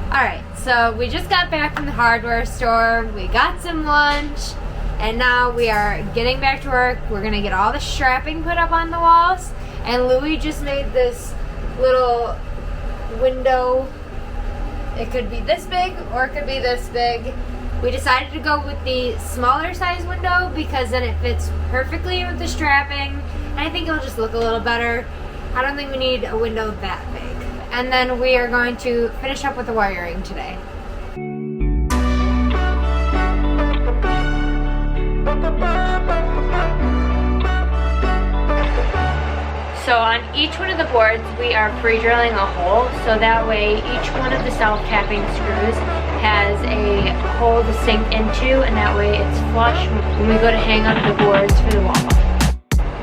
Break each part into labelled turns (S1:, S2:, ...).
S1: Alright, so we just got back from the hardware store, we got some lunch, and now we are getting back to work. We're gonna get all the strapping put up on the walls, and Louis just made this little window. It could be this big or it could be this big. We decided to go with the smaller size window because then it fits perfectly with the strapping, and I think it'll just look a little better. I don't think we need a window that big. And then we are going to finish up with the wiring today. So on each one of the boards, we are pre-drilling a hole, so that way each one of the self-tapping screws has a hole to sink into, and that way it's flush when we go to hang up the boards for the wall.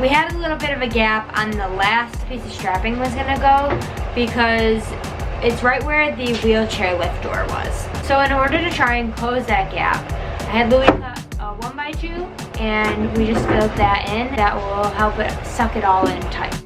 S1: We had a little bit of a gap on the last piece of strapping was gonna go because it's right where the wheelchair lift door was. So in order to try and close that gap, I had Louis cut a 1x2 and we just filled that in. That will help it suck it all in tight.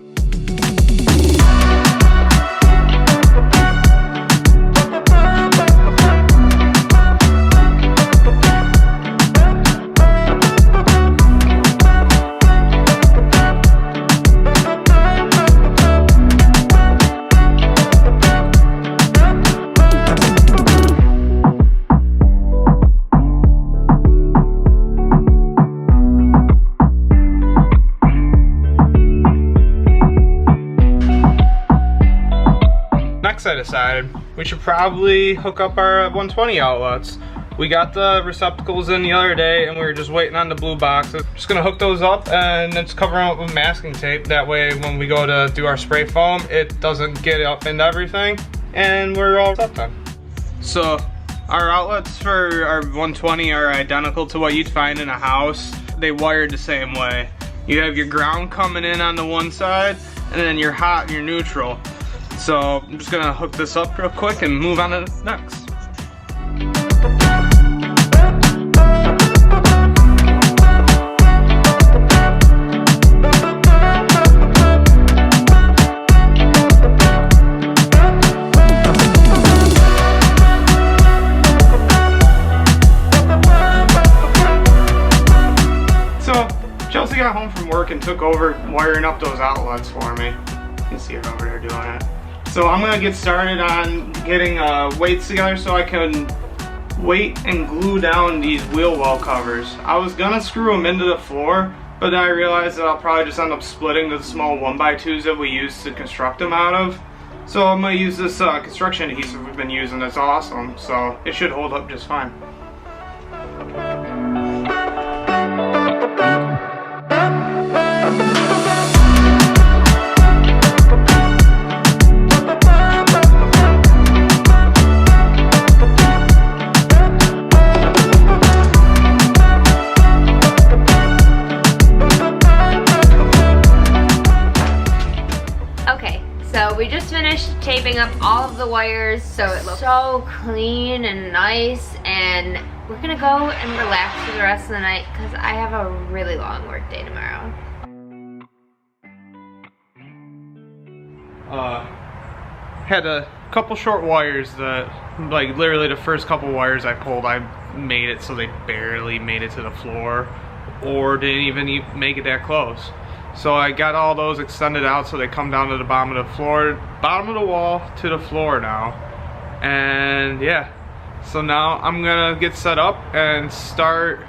S2: I decided we should probably hook up our 120 outlets. We got the receptacles in the other day and we were just waiting on the blue boxes. Just gonna hook those up and then just cover them up with masking tape. That way when we go to do our spray foam, it doesn't get up into everything and we're all set then. So our outlets for our 120 are identical to what you'd find in a house. They wired the same way. You have your ground coming in on the one side and then your hot and your neutral. So I'm just gonna hook this up real quick and move on to the next. So Chelsea got home from work and took over wiring up those outlets for me. You can see her over there doing it. So I'm gonna get started on getting weights together so I can weight and glue down these wheel well covers. I was gonna screw them into the floor, but then I realized that I'll probably just end up splitting the small 1x2s that we use to construct them out of. So I'm gonna use this construction adhesive we've been using. That's awesome. So it should hold up just fine.
S1: So we just finished taping up all of the wires so it looks so clean and nice, and we're gonna go and relax for the rest of the night because I have a really long work day tomorrow.
S2: Had a couple short wires that, like literally the first couple wires I pulled, I made it so they barely made it to the floor or didn't even make it that close. So I got all those extended out so they come down to the bottom of the floor, bottom of the wall to the floor now. And yeah, so now I'm gonna get set up and start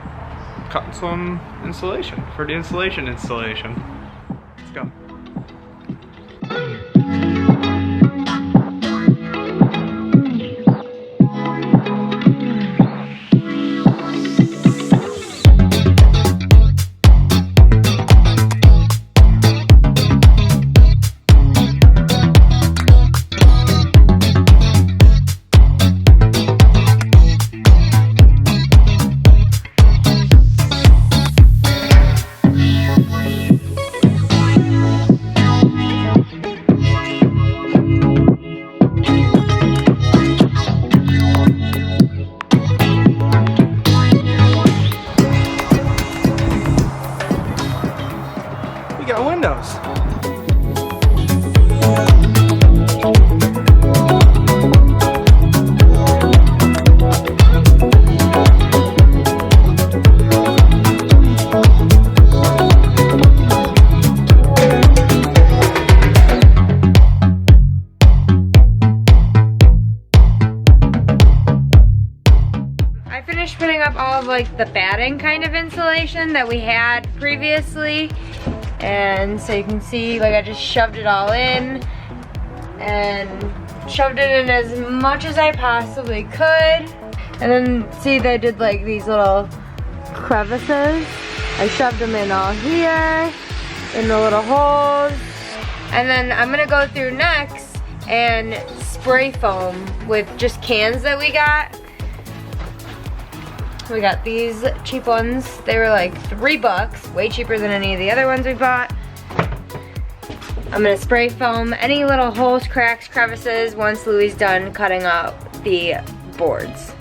S2: cutting some insulation for the installation. Let's go.
S1: putting up all of like the batting kind of insulation that we had previously. And so you can see, like, I just shoved it all in and shoved it in as much as I possibly could. And then see, they did like these little crevices. I shoved them in all here, in the little holes. And then I'm gonna go through next and spray foam with just cans that we got. We got these cheap ones. They were like $3, way cheaper than any of the other ones we bought. I'm gonna spray foam any little holes, cracks, crevices once Louie's done cutting out the boards.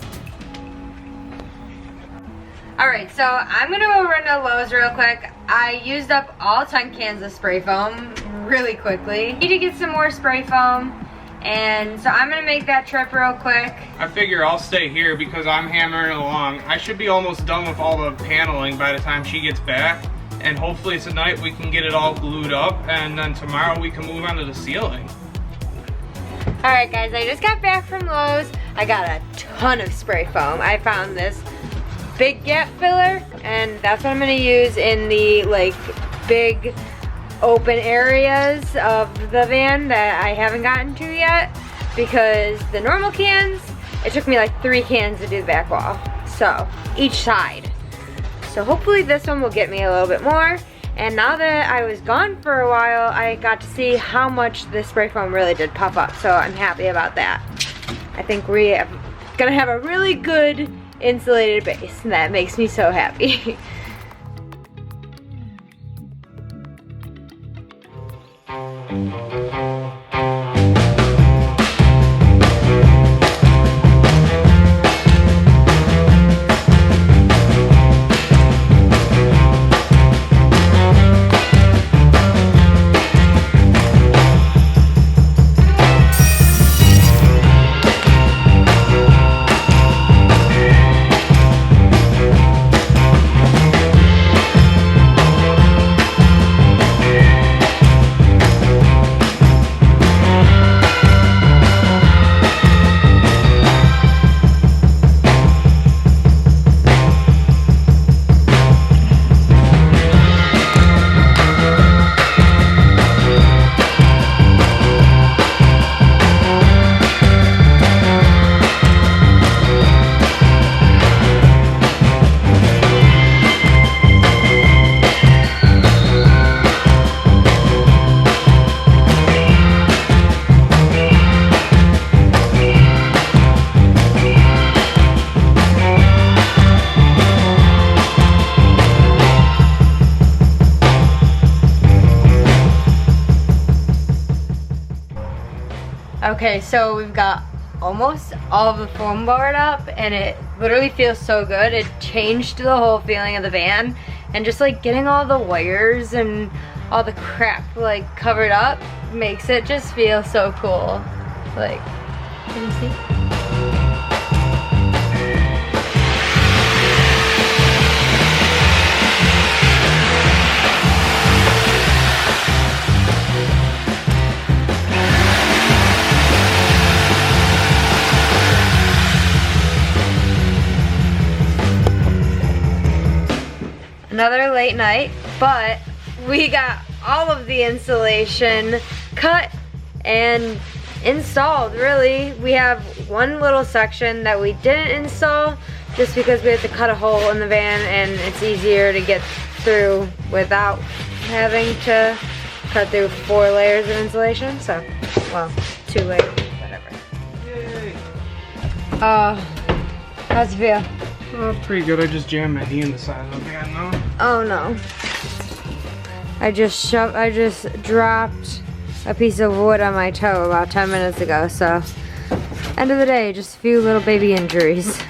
S1: All right, so I'm gonna go run to Lowe's real quick. I used up all 10 cans of spray foam really quickly. Need to get some more spray foam, and so I'm gonna make that trip real quick.
S2: I figure I'll stay here because I'm hammering along. I should be almost done with all the paneling by the time she gets back, and hopefully tonight we can get it all glued up, and then tomorrow we can move on to the ceiling.
S1: All right, guys, I just got back from Lowe's. I got a ton of spray foam. I found this big gap filler, and that's what I'm gonna use in the like big open areas of the van that I haven't gotten to yet, because the normal cans, it took me like 3 cans to do the back wall, so each side. So hopefully this one will get me a little bit more. And now that I was gone for a while, I got to see how much the spray foam really did pop up, so I'm happy about that. I think we're gonna have a really good insulated base, and that makes me so happy. Okay, so we've got almost all of the foam board up, and it literally feels so good. It changed the whole feeling of the van, and just like getting all the wires and all the crap like covered up makes it just feel so cool. Like, can you see? Another late night, but we got all of the insulation cut and installed, really. We have one little section that we didn't install just because we had to cut a hole in the van, and it's easier to get through without having to cut through 4 layers of insulation. So, well, 2 layers, whatever.
S2: Yay.
S1: How's it feel?
S2: Oh, pretty good. I just jammed my knee in the side of the van now.
S1: Oh no. I just dropped a piece of wood on my toe about 10 minutes ago, so end of the day, just a few little baby injuries.